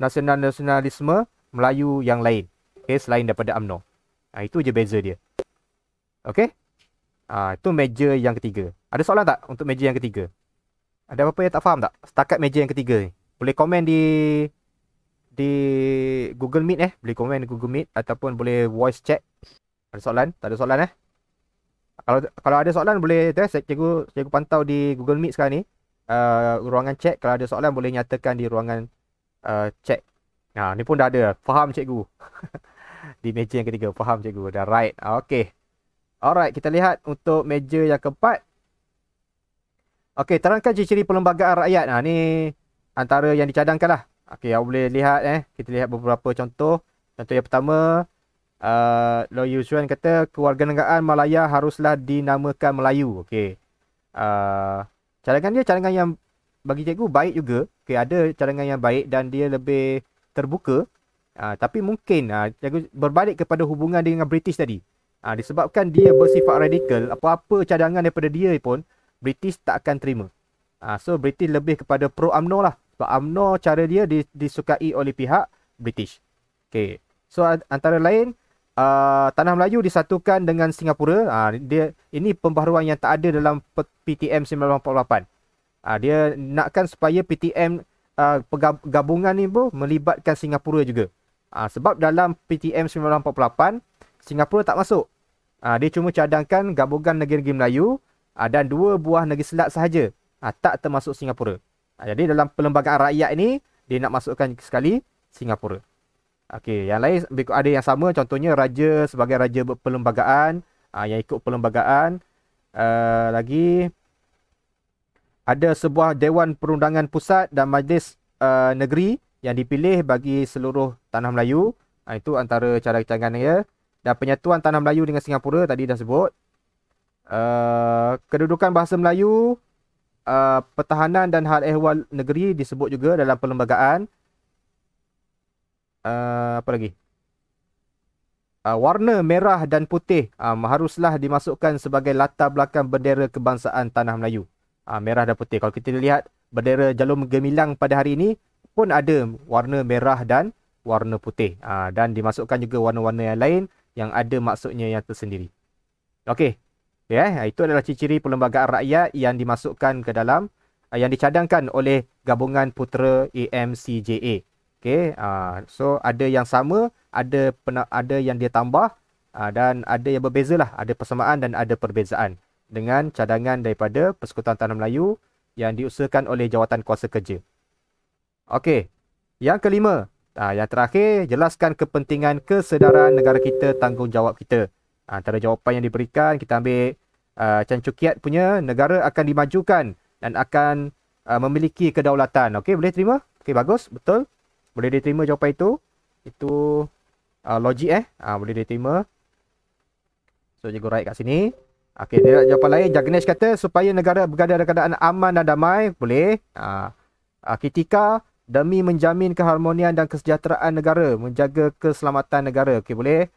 nasionalisme Melayu yang lain. Okey, selain daripada UMNO. Itu je beza dia. Okey. Itu meja yang ketiga. Ada soalan tak untuk meja yang ketiga? Ada apa-apa yang tak faham tak? Setakat meja yang ketiga ni. Boleh komen di Google Meet boleh komen di Google Meet ataupun boleh voice chat. Ada soalan? Tak ada soalan Kalau ada soalan boleh cikgu pantau di Google Meet sekarang ni. Ruangan chat, kalau ada soalan boleh nyatakan di ruangan chat. Ni pun dah ada. Faham cikgu. Di meja yang ketiga. Faham cikgu. Dah right. Okey. Alright, kita lihat untuk meja yang keempat. Okey, terangkan ciri-ciri perlembagaan rakyat. Ni antara yang dicadangkan lah. Okey, awak boleh lihat kita lihat beberapa contoh. Contoh yang pertama, Loh Yusuan kata kewarganegaraan Malaya haruslah dinamakan Melayu. Okey. Cadangan dia cadangan yang bagi cikgu baik juga. Okey, ada cadangan yang baik dan dia lebih terbuka. Tapi mungkin cikgu berbalik kepada hubungan dengan British tadi. Disebabkan dia bersifat radikal, apa-apa cadangan daripada dia pun British tak akan terima. So British lebih kepada pro UMNO lah. Sebab UMNO cara dia disukai oleh pihak British. Okay. So antara lain Tanah Melayu disatukan dengan Singapura. Ini pembaharuan yang tak ada dalam PTM 1948. Dia nakkan supaya PTM gabungan ni pun melibatkan Singapura juga. Sebab dalam PTM 1948 Singapura tak masuk. Dia cuma cadangkan gabungan negeri-negeri Melayu dan 2 buah negeri Selat sahaja. Tak termasuk Singapura. Jadi dalam perlembagaan rakyat ni dia nak masukkan sekali Singapura. Okey, yang lain ada yang sama, contohnya raja sebagai raja perlembagaan, yang ikut perlembagaan. Lagi ada sebuah Dewan Perundangan Pusat dan Majlis Negeri yang dipilih bagi seluruh Tanah Melayu. Itu antara cara cadangannya. Dan penyatuan Tanah Melayu dengan Singapura tadi dah sebut. Kedudukan bahasa Melayu, pertahanan dan hal ehwal negeri disebut juga dalam perlembagaan. Apa lagi? warna merah dan putih haruslah dimasukkan sebagai latar belakang bendera kebangsaan Tanah Melayu. Merah dan putih. Kalau kita lihat bendera Jalur Gemilang pada hari ini pun ada warna merah dan warna putih. Dan dimasukkan juga warna-warna yang lain yang ada maksudnya yang tersendiri. Okey. Itu adalah ciri-ciri perlembagaan rakyat yang dimasukkan ke dalam yang dicadangkan oleh Gabungan Putera AMCJA. Okey, so ada yang sama, ada yang dia tambah dan ada yang berbeza lah, ada persamaan dan ada perbezaan dengan cadangan daripada Persekutuan Tanah Melayu yang diusahakan oleh Jawatan Kuasa Kerja. Okey, yang kelima, yang terakhir, jelaskan kepentingan kesedaran negara kita, tanggungjawab kita. Antara jawapan yang diberikan, kita ambil Cancukiat punya negara akan dimajukan dan akan memiliki kedaulatan. Okey, boleh terima? Okey, bagus, betul. Boleh diterima jawapan itu. Itu logik boleh diterima. So, cikgu write kat sini. Okey, jawapan lain. Jagnesh kata supaya negara berada dalam keadaan aman dan damai. Boleh. Kitika demi menjamin keharmonian dan kesejahteraan negara, menjaga keselamatan negara. Okey, boleh.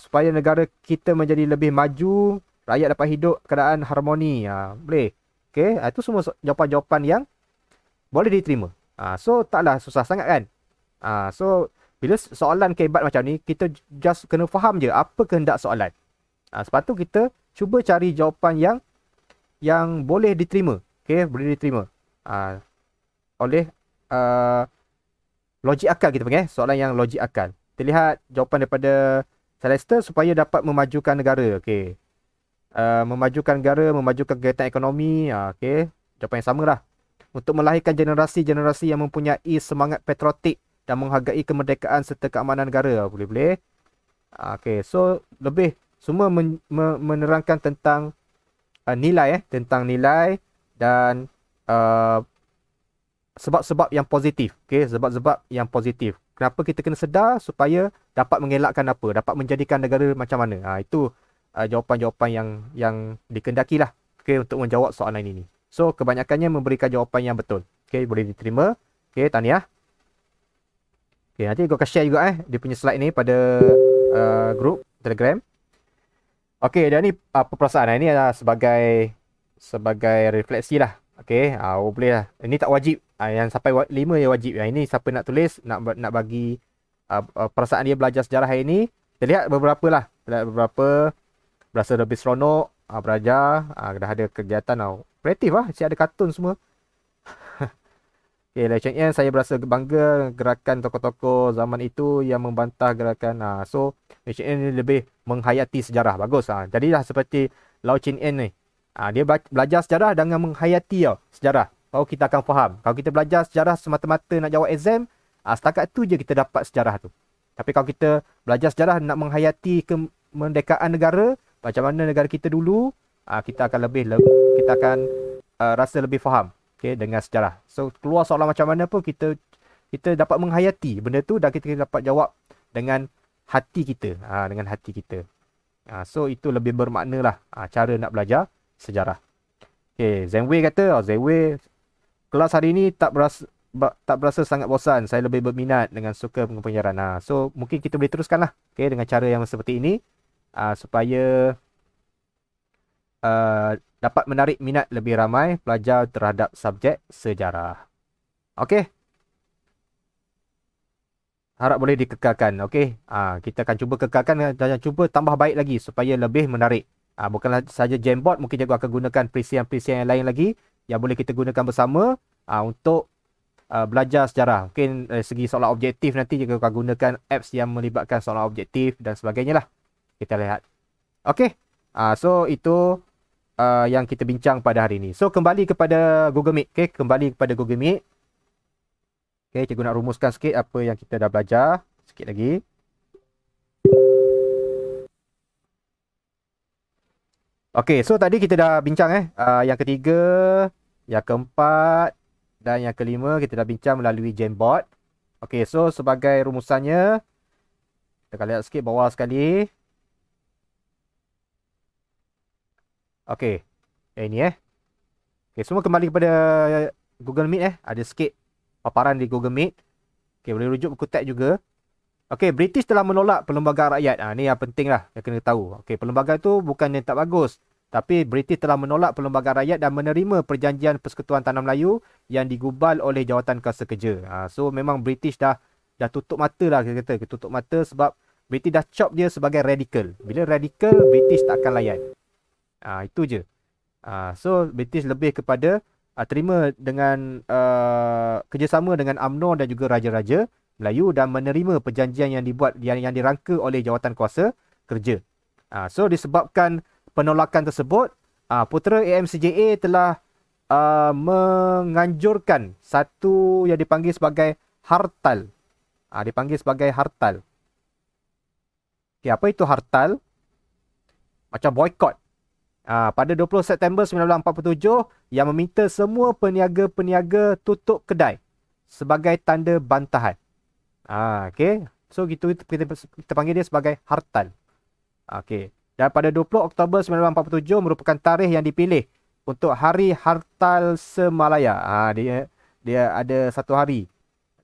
Supaya negara kita menjadi lebih maju, rakyat dapat hidup keadaan harmoni. Boleh. Okey, itu semua jawapan-jawapan yang boleh diterima. So, taklah susah sangat kan? So, bila soalan kehebat macam ni, kita just kena faham je apa kehendak soalan. Sebab tu kita cuba cari jawapan yang boleh diterima. Okey, boleh diterima. Oleh logik akal kita panggil. Soalan yang logik akal. Kita lihat jawapan daripada Celeste supaya dapat memajukan negara. Okey. Memajukan negara, memajukan kegiatan ekonomi. Okey, jawapan yang sama lah. Untuk melahirkan generasi-generasi yang mempunyai semangat patriotik dan menghargai kemerdekaan serta keamanan negara. Boleh-boleh. Okey, so lebih semua menerangkan tentang nilai tentang nilai dan sebab-sebab yang positif. Okey, sebab-sebab yang positif. Kenapa kita kena sedar supaya dapat mengelakkan apa? Dapat menjadikan negara macam mana? Itu jawapan-jawapan yang dikehendakilah. Okey, untuk menjawab soalan ini. So, kebanyakannya memberikan jawapan yang betul. Okey, boleh diterima. Okey, tahniah. Okey, nanti aku akan share juga dia punya slide ni pada grup Telegram. Okey, dan ni perperasaan ini adalah sebagai refleksi lah. Okey, boleh lah. Ini tak wajib. Yang sampai 5 yang wajib. Yang ini siapa nak tulis, nak bagi perasaan dia belajar sejarah hari ini. Kita lihat beberapa lah. Beberapa berasa lebih seronok belajar. Dah ada kegiatan kreatif lah. Siap ada kartun semua. Okay, LHN saya berasa bangga gerakan tokoh-tokoh zaman itu yang membantah gerakan. So, LHN ni lebih menghayati sejarah. Bagus. Jadilah seperti Lau Chin En ni. Dia belajar sejarah dengan menghayati sejarah. Baru kita akan faham. Kalau kita belajar sejarah semata-mata nak jawab exam, setakat tu je kita dapat sejarah tu. Tapi kalau kita belajar sejarah nak menghayati kemerdekaan negara, macam mana negara kita dulu, kita akan rasa lebih faham dengan sejarah. So, keluar soalan macam mana pun kita dapat menghayati benda tu dan kita dapat jawab dengan hati kita. Dengan hati kita. So, itu lebih bermakna lah cara nak belajar sejarah. Okay, Zenwei kata, Zenwei, kelas hari ni tak berasa sangat bosan. Saya lebih berminat dengan suka pengajaran. So, mungkin kita boleh teruskan lah dengan cara yang seperti ini. Supaya dapat menarik minat lebih ramai pelajar terhadap subjek sejarah. Okey. Harap boleh dikekalkan. Okey. Kita akan cuba kekalkan dan cuba tambah baik lagi supaya lebih menarik. Bukanlah saja Jamboard, mungkin juga akan gunakan perisian-perisian yang lain lagi yang boleh kita gunakan bersama untuk belajar sejarah. Mungkin dari segi soalan objektif nanti juga akan gunakan apps yang melibatkan soalan objektif dan sebagainya lah. Kita lihat. Okey. So, itu yang kita bincang pada hari ini. So, kembali kepada Google Meet. Okay, kembali kepada Google Meet. Okay, cikgu nak rumuskan sikit apa yang kita dah belajar. Sikit lagi. Okay, so tadi kita dah bincang yang ketiga, yang keempat dan yang kelima kita dah bincang melalui Jamboard. Okay, so sebagai rumusannya, kita akan lihat sikit bawah sekali. Okey. Ini Okey, semua kembali kepada Google Meet Ada sikit paparan di Google Meet. Okey, boleh rujuk buku teks juga. Okey, British telah menolak Perlembagaan Rakyat. Ni yang penting lah, yang kena tahu. Okey, perlembagaan tu bukan yang tak bagus. Tapi British telah menolak Perlembagaan Rakyat dan menerima Perjanjian Persekutuan Tanah Melayu yang digubal oleh Jawatan Kuasa Kerja. So memang British dah tutup mata lah, kita kata. Tutup mata sebab British dah chop dia sebagai radikal. Bila radikal, British tak akan layan. Itu je. So British lebih kepada terima dengan kerjasama dengan UMNO dan juga raja-raja Melayu dan menerima perjanjian yang dibuat yang dirangka oleh Jawatan Kuasa Kerja. So disebabkan penolakan tersebut, putera AMCJA telah menganjurkan satu yang dipanggil sebagai hartal. Dipanggil sebagai hartal. Okay, apa itu hartal? Macam boykot. Pada 20 September 1947 yang meminta semua peniaga-peniaga tutup kedai sebagai tanda bantahan. Okay. So gitu kita panggil dia sebagai hartal. Okay. Dan pada 20 Oktober 1947 merupakan tarikh yang dipilih untuk Hari Hartal Semalaya. Dia ada satu hari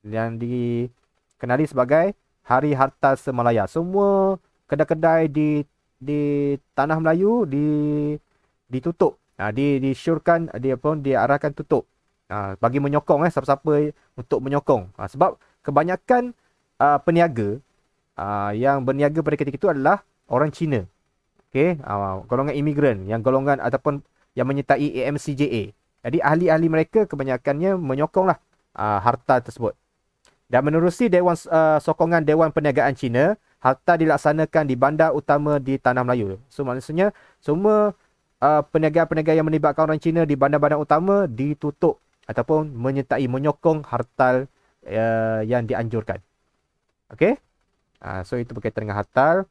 yang dikenali sebagai Hari Hartal Semalaya. Semua kedai-kedai di Tanah Melayu ditutup. Disyorkan, diarahkan tutup. Bagi menyokong siapa-siapa untuk menyokong. Sebab kebanyakan peniaga yang berniaga pada ketika itu adalah orang Cina. Okey, golongan imigran, yang golongan ataupun yang menyertai AMCJA. Jadi ahli-ahli mereka kebanyakannya menyokonglah harta tersebut. Dan menerusi sokongan Dewan Perniagaan Cina, harta dilaksanakan di bandar utama di Tanah Melayu. So maksudnya semua perniagaan-perniagaan yang melibatkan orang Cina di bandar-bandar utama ditutup ataupun menyokong hartal yang dianjurkan. Okey? So itu berkaitan dengan hartal.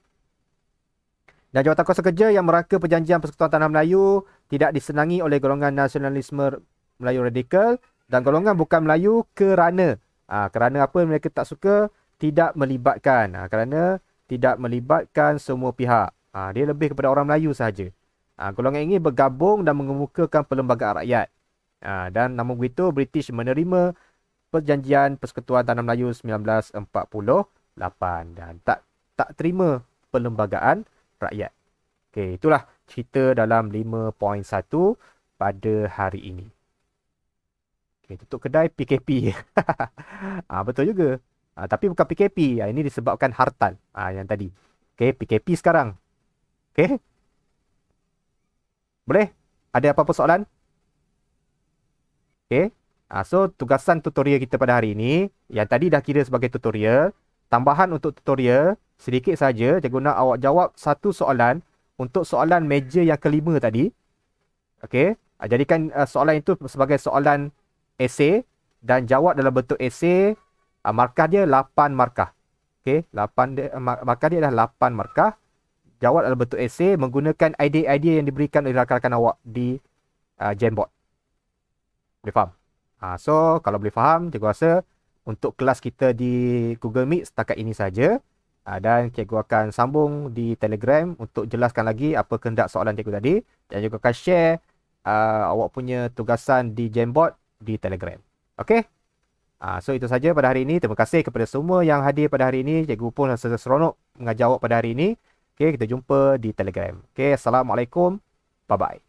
Dan Jawatan Kuasa Kerja yang merangka Perjanjian Persekutuan Tanah Melayu tidak disenangi oleh golongan nasionalisme Melayu radikal dan golongan bukan Melayu kerana apa mereka tak suka? Tidak melibatkan. Kerana tidak melibatkan semua pihak. Dia lebih kepada orang Melayu sahaja. Golongan ini bergabung dan mengemukakan Perlembagaan Rakyat. Dan namun begitu British menerima Perjanjian Persekutuan Tanah Melayu 1948 dan tak terima Perlembagaan Rakyat. Okey, itulah cerita dalam 5.1 pada hari ini. Okey, tutup kedai PKP. Betul juga. Tapi bukan PKP. Ini disebabkan hartal. Yang tadi. Okey, PKP sekarang. Okey. Boleh? Ada apa-apa soalan? Okey. So, tugasan tutorial kita pada hari ini, yang tadi dah kira sebagai tutorial. Tambahan untuk tutorial, sedikit saja. Cikgu nak awak jawab satu soalan untuk soalan meja yang kelima tadi. Okey. Jadikan soalan itu sebagai soalan esei dan jawab dalam bentuk esei. Markah dia 8 markah. Okey, markah dia adalah 8 markah. Jawab dalam bentuk esei menggunakan idea-idea yang diberikan oleh rakan-rakan awak di Jamboard. Boleh faham? So, kalau boleh faham, cikgu rasa untuk kelas kita di Google Meet setakat ini saja. Dan cikgu akan sambung di Telegram untuk jelaskan lagi apa kehendak soalan cikgu tadi. Dan juga akan share awak punya tugasan di Jamboard di Telegram. Okey? So itu saja pada hari ini. Terima kasih kepada semua yang hadir pada hari ini. Cikgu pun rasa seronok mengajar awak pada hari ini. Okey, kita jumpa di Telegram. Okey, Assalamualaikum. Bye-bye.